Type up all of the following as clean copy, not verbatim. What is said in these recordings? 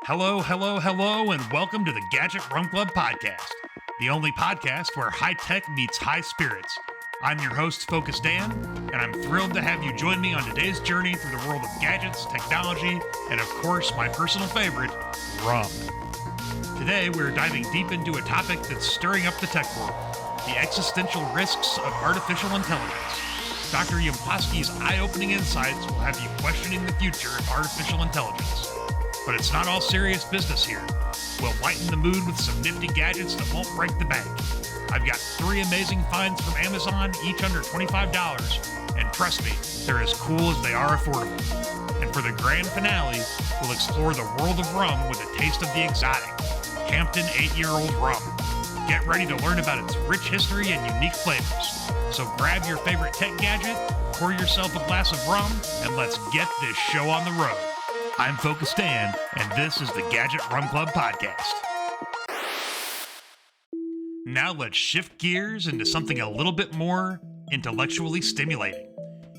Hello, hello, hello, and welcome to the Gadget Rum Club podcast, the only podcast where high tech meets high spirits. I'm your host, FocusDan, and I'm thrilled to have you join me on today's journey through the world of gadgets, technology, and of course, my personal favorite, rum. Today, we're diving deep into a topic that's stirring up the tech world, the existential risks of artificial intelligence. Dr. Yampolskiy's eye-opening insights will have you questioning the future of artificial intelligence. But it's not all serious business here. We'll lighten the mood with some nifty gadgets that won't break the bank. I've got 3 amazing finds from Amazon, each under $25, and trust me, they're as cool as they are affordable. And for the grand finale, we'll explore the world of rum with a taste of the exotic, Hampden 8-year-old rum. Get ready to learn about its rich history and unique flavors. So grab your favorite tech gadget, pour yourself a glass of rum, and let's get this show on the road. I'm FocusDan, and this is the Gadget Rum Club podcast. Now let's shift gears into something a little bit more intellectually stimulating.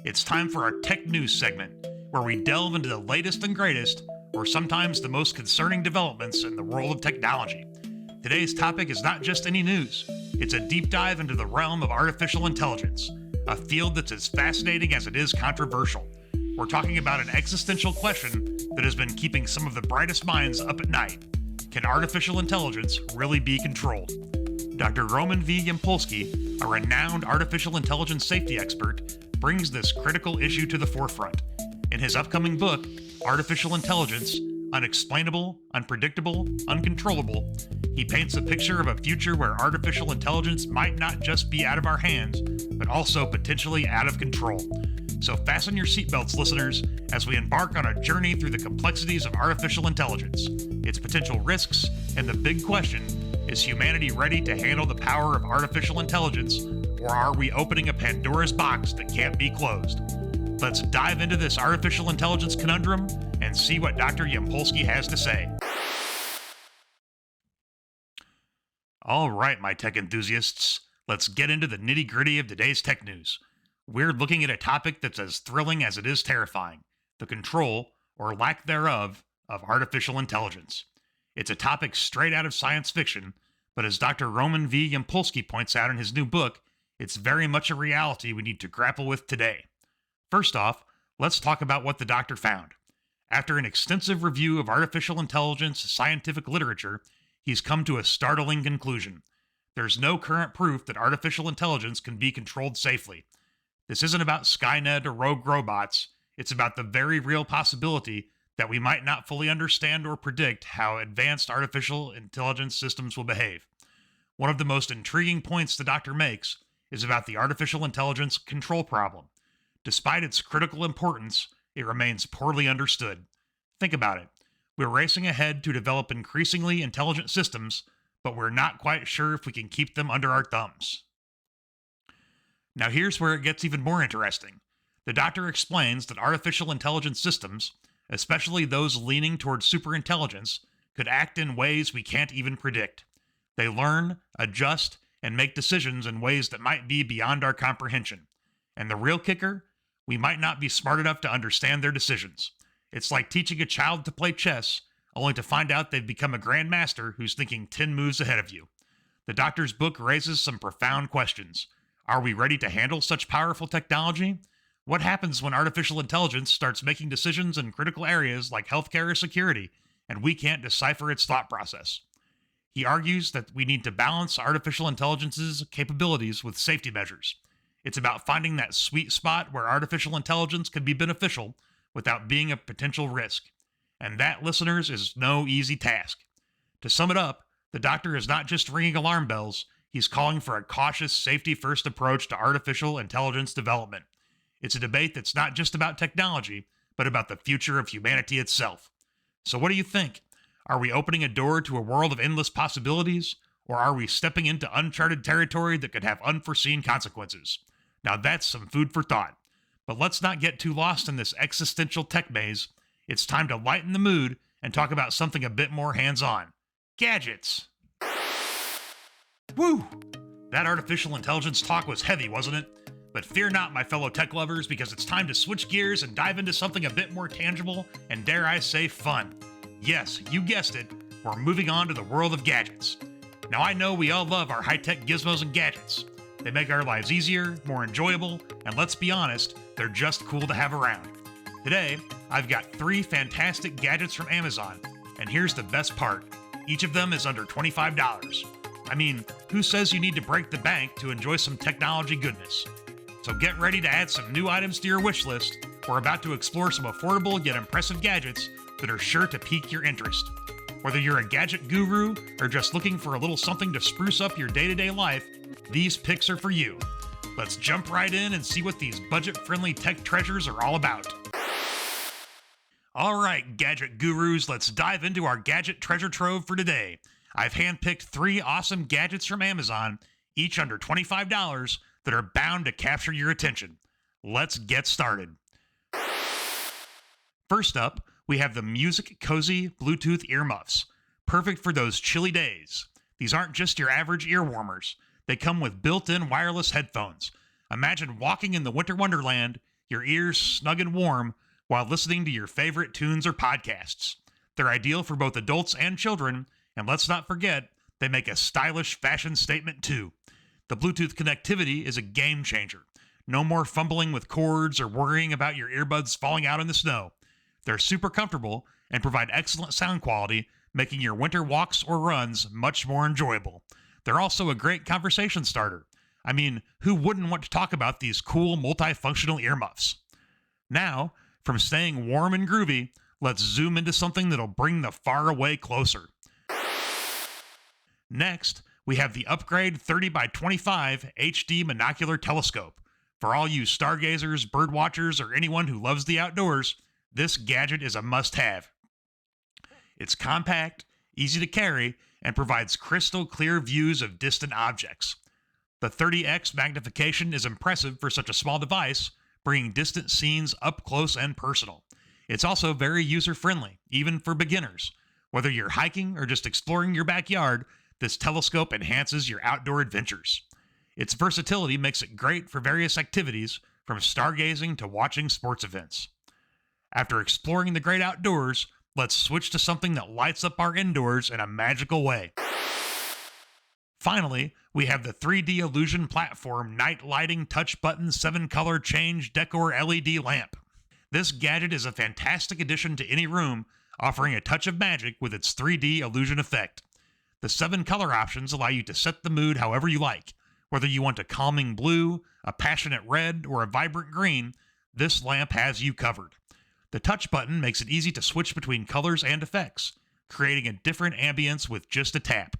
It's time for our tech news segment, where we delve into the latest and greatest, or sometimes the most concerning developments in the world of technology. Today's topic is not just any news, it's a deep dive into the realm of artificial intelligence, a field that's as fascinating as it is controversial. We're talking about an existential question that has been keeping some of the brightest minds up at night. Can artificial intelligence really be controlled? Dr. Roman V. Yampolskiy, a renowned artificial intelligence safety expert, brings this critical issue to the forefront. In his upcoming book, Artificial Intelligence, Unexplainable, Unpredictable, Uncontrollable, he paints a picture of a future where artificial intelligence might not just be out of our hands, but also potentially out of control. So fasten your seatbelts, listeners, as we embark on a journey through the complexities of artificial intelligence, its potential risks, and the big question, is humanity ready to handle the power of artificial intelligence, or are we opening a Pandora's box that can't be closed? Let's dive into this artificial intelligence conundrum and see what Dr. Yampolskiy has to say. All right, my tech enthusiasts, let's get into the nitty-gritty of today's tech news. We're looking at a topic that's as thrilling as it is terrifying, the control, or lack thereof, of artificial intelligence. It's a topic straight out of science fiction, but as Dr. Roman V. Yampolskiy points out in his new book, it's very much a reality we need to grapple with today. First off, let's talk about what the doctor found. After an extensive review of artificial intelligence scientific literature, he's come to a startling conclusion. There's no current proof that artificial intelligence can be controlled safely. This isn't about Skynet or rogue robots, it's about the very real possibility that we might not fully understand or predict how advanced artificial intelligence systems will behave. One of the most intriguing points the doctor makes is about the artificial intelligence control problem. Despite its critical importance, it remains poorly understood. Think about it. We're racing ahead to develop increasingly intelligent systems, but we're not quite sure if we can keep them under our thumbs. Now here's where it gets even more interesting. The doctor explains that artificial intelligence systems, especially those leaning towards superintelligence, could act in ways we can't even predict. They learn, adjust, and make decisions in ways that might be beyond our comprehension. And the real kicker? We might not be smart enough to understand their decisions. It's like teaching a child to play chess, only to find out they've become a grandmaster who's thinking 10 moves ahead of you. The doctor's book raises some profound questions. Are we ready to handle such powerful technology? What happens when artificial intelligence starts making decisions in critical areas like healthcare or security, and we can't decipher its thought process? He argues that we need to balance artificial intelligence's capabilities with safety measures. It's about finding that sweet spot where artificial intelligence can be beneficial without being a potential risk. And that, listeners, is no easy task. To sum it up, the doctor is not just ringing alarm bells, he's calling for a cautious, safety-first approach to artificial intelligence development. It's a debate that's not just about technology, but about the future of humanity itself. So what do you think? Are we opening a door to a world of endless possibilities, or are we stepping into uncharted territory that could have unforeseen consequences? Now that's some food for thought. But let's not get too lost in this existential tech maze. It's time to lighten the mood and talk about something a bit more hands-on. Gadgets! Woo! That artificial intelligence talk was heavy, wasn't it? But fear not, my fellow tech lovers, because it's time to switch gears and dive into something a bit more tangible and, dare I say, fun. Yes, you guessed it, we're moving on to the world of gadgets. Now I know we all love our high-tech gizmos and gadgets. They make our lives easier, more enjoyable, and let's be honest, they're just cool to have around. Today, I've got 3 fantastic gadgets from Amazon, and here's the best part. Each of them is under $25. I mean, who says you need to break the bank to enjoy some technology goodness? So get ready to add some new items to your wish list. We're about to explore some affordable yet impressive gadgets that are sure to pique your interest. Whether you're a gadget guru or just looking for a little something to spruce up your day-to-day life, these picks are for you. Let's jump right in and see what these budget-friendly tech treasures are all about. Alright, gadget gurus, let's dive into our gadget treasure trove for today. I've handpicked 3 awesome gadgets from Amazon, each under $25, that are bound to capture your attention. Let's get started. First up, we have the MUSICOZY Bluetooth Ear Muffs. Perfect for those chilly days. These aren't just your average ear warmers. They come with built-in wireless headphones. Imagine walking in the winter wonderland, your ears snug and warm, while listening to your favorite tunes or podcasts. They're ideal for both adults and children, and let's not forget, they make a stylish fashion statement too. The Bluetooth connectivity is a game changer. No more fumbling with cords or worrying about your earbuds falling out in the snow. They're super comfortable and provide excellent sound quality, making your winter walks or runs much more enjoyable. They're also a great conversation starter. I mean, who wouldn't want to talk about these cool multifunctional earmuffs? Now, from staying warm and groovy, let's zoom into something that'll bring the far away closer. Next, we have the Upgrade 30x25 HD Monocular Telescope. For all you stargazers, birdwatchers, or anyone who loves the outdoors, this gadget is a must-have. It's compact, easy to carry, and provides crystal clear views of distant objects. The 30x magnification is impressive for such a small device, bringing distant scenes up close and personal. It's also very user-friendly, even for beginners. Whether you're hiking or just exploring your backyard, this telescope enhances your outdoor adventures. Its versatility makes it great for various activities, from stargazing to watching sports events. After exploring the great outdoors, let's switch to something that lights up our indoors in a magical way. Finally, we have the 3D Illusion Platform Night Lighting Touch Button 7-Color Change Decor LED Lamp. This gadget is a fantastic addition to any room, offering a touch of magic with its 3D illusion effect. The 7 color options allow you to set the mood however you like. Whether you want a calming blue, a passionate red, or a vibrant green, this lamp has you covered. The touch button makes it easy to switch between colors and effects, creating a different ambience with just a tap.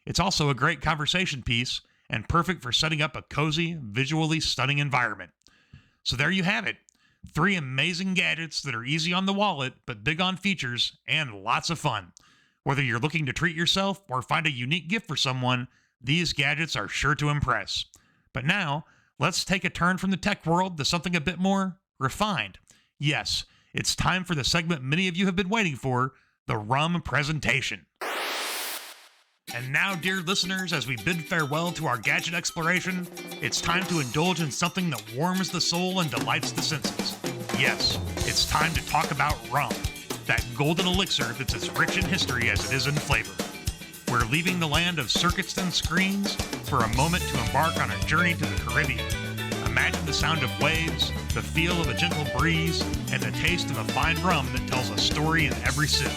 It's also a great conversation piece and perfect for setting up a cozy, visually stunning environment. So there you have it. 3 amazing gadgets that are easy on the wallet, but big on features and lots of fun. Whether you're looking to treat yourself or find a unique gift for someone, these gadgets are sure to impress. But now, let's take a turn from the tech world to something a bit more refined. Yes, it's time for the segment many of you have been waiting for, the Rum Presentation. And now, dear listeners, as we bid farewell to our gadget exploration, it's time to indulge in something that warms the soul and delights the senses. Yes, it's time to talk about rum, that golden elixir that's as rich in history as it is in flavor. We're leaving the land of circuits and screens for a moment to embark on a journey to the Caribbean. Imagine the sound of waves, the feel of a gentle breeze, and the taste of a fine rum that tells a story in every sip.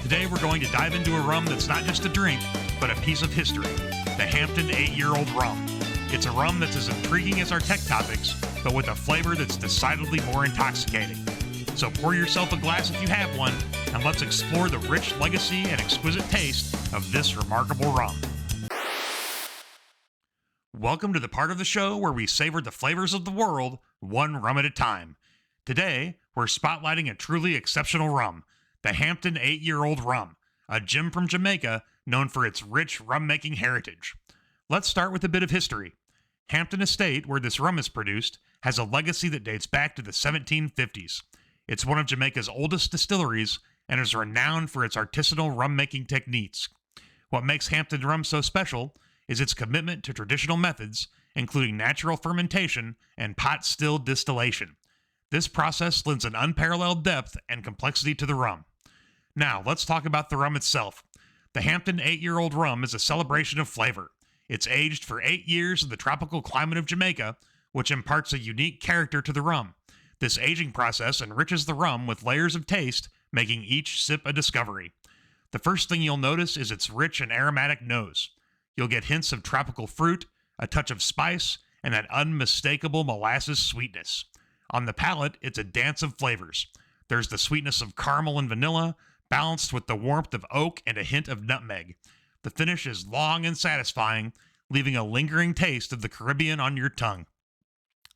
Today we're going to dive into a rum that's not just a drink, but a piece of history, the Hampden 8-year-old rum. It's a rum that's as intriguing as our tech topics, but with a flavor that's decidedly more intoxicating. So pour yourself a glass if you have one, and let's explore the rich legacy and exquisite taste of this remarkable rum. Welcome to the part of the show where we savor the flavors of the world, one rum at a time. Today, we're spotlighting a truly exceptional rum, the Hampden 8-year-old rum, a gem from Jamaica known for its rich rum-making heritage. Let's start with a bit of history. Hampden Estate, where this rum is produced, has a legacy that dates back to the 1750s. It's one of Jamaica's oldest distilleries and is renowned for its artisanal rum-making techniques. What makes Hampden rum so special is its commitment to traditional methods, including natural fermentation and pot still distillation. This process lends an unparalleled depth and complexity to the rum. Now, let's talk about the rum itself. The Hampden 8-year-old rum is a celebration of flavor. It's aged for 8 years in the tropical climate of Jamaica, which imparts a unique character to the rum. This aging process enriches the rum with layers of taste, making each sip a discovery. The first thing you'll notice is its rich and aromatic nose. You'll get hints of tropical fruit, a touch of spice, and that unmistakable molasses sweetness. On the palate, it's a dance of flavors. There's the sweetness of caramel and vanilla, balanced with the warmth of oak and a hint of nutmeg. The finish is long and satisfying, leaving a lingering taste of the Caribbean on your tongue.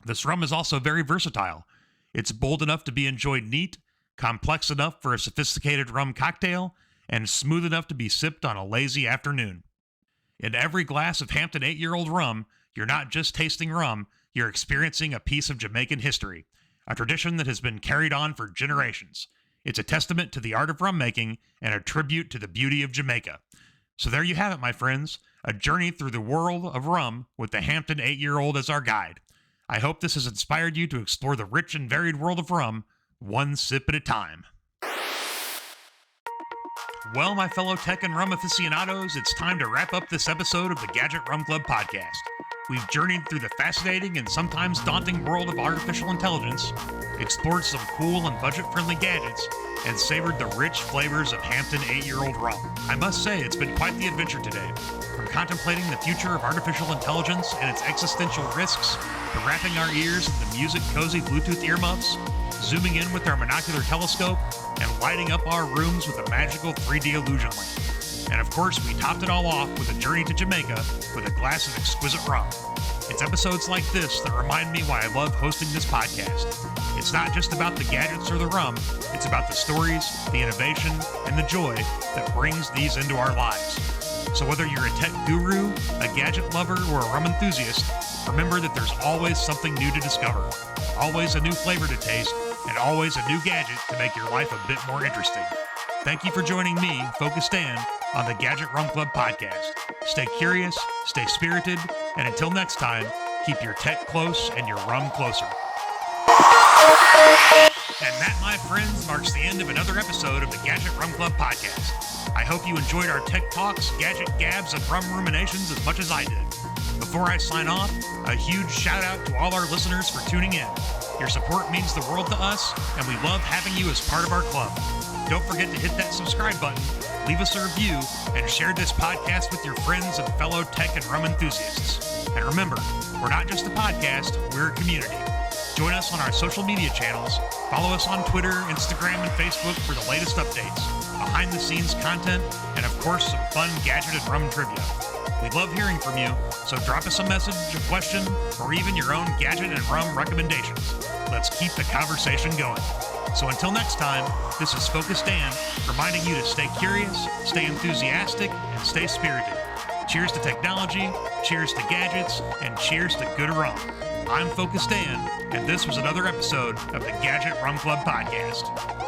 This rum is also very versatile. It's bold enough to be enjoyed neat, complex enough for a sophisticated rum cocktail, and smooth enough to be sipped on a lazy afternoon. In every glass of Hampden 8-year-old rum, you're not just tasting rum, you're experiencing a piece of Jamaican history, a tradition that has been carried on for generations. It's a testament to the art of rum making and a tribute to the beauty of Jamaica. So there you have it, my friends, a journey through the world of rum with the Hampden 8-year-old as our guide. I hope this has inspired you to explore the rich and varied world of rum, one sip at a time. Well, my fellow tech and rum aficionados, it's time to wrap up this episode of the Gadget Rum Club podcast. We've journeyed through the fascinating and sometimes daunting world of artificial intelligence, explored some cool and budget-friendly gadgets, and savored the rich flavors of Hampden 8-year-old rum. I must say, it's been quite the adventure today. From contemplating the future of artificial intelligence and its existential risks, to wrapping our ears in the MUSICOZY Bluetooth Ear Muffs, zooming in with our Monocular Telescope, and lighting up our rooms with a magical 3D illusion lamp. And of course, we topped it all off with a journey to Jamaica with a glass of exquisite rum. It's episodes like this that remind me why I love hosting this podcast. It's not just about the gadgets or the rum, it's about the stories, the innovation, and the joy that brings these into our lives. So whether you're a tech guru, a gadget lover, or a rum enthusiast, remember that there's always something new to discover, always a new flavor to taste, and always a new gadget to make your life a bit more interesting. Thank you for joining me, FocusDan, on the Gadget Rum Club podcast. Stay curious, stay spirited, and until next time, keep your tech close and your rum closer. And that, my friends, marks the end of another episode of the Gadget Rum Club podcast. I hope you enjoyed our tech talks, gadget gabs, and rum ruminations as much as I did. Before I sign off, a huge shout out to all our listeners for tuning in. Your support means the world to us, and we love having you as part of our club. Don't forget to hit that subscribe button, leave us a review, and share this podcast with your friends and fellow tech and rum enthusiasts. And remember, we're not just a podcast, we're a community. Join us on our social media channels, follow us on Twitter, Instagram, and Facebook for the latest updates, behind-the-scenes content, and of course, some fun gadget and rum trivia. We love hearing from you, so drop us a message, a question, or even your own gadget and rum recommendations. Let's keep the conversation going. So until next time, this is FocusDan, reminding you to stay curious, stay enthusiastic, and stay spirited. Cheers to technology, cheers to gadgets, and cheers to good rum. I'm FocusDan, and this was another episode of the Gadget Rum Club podcast.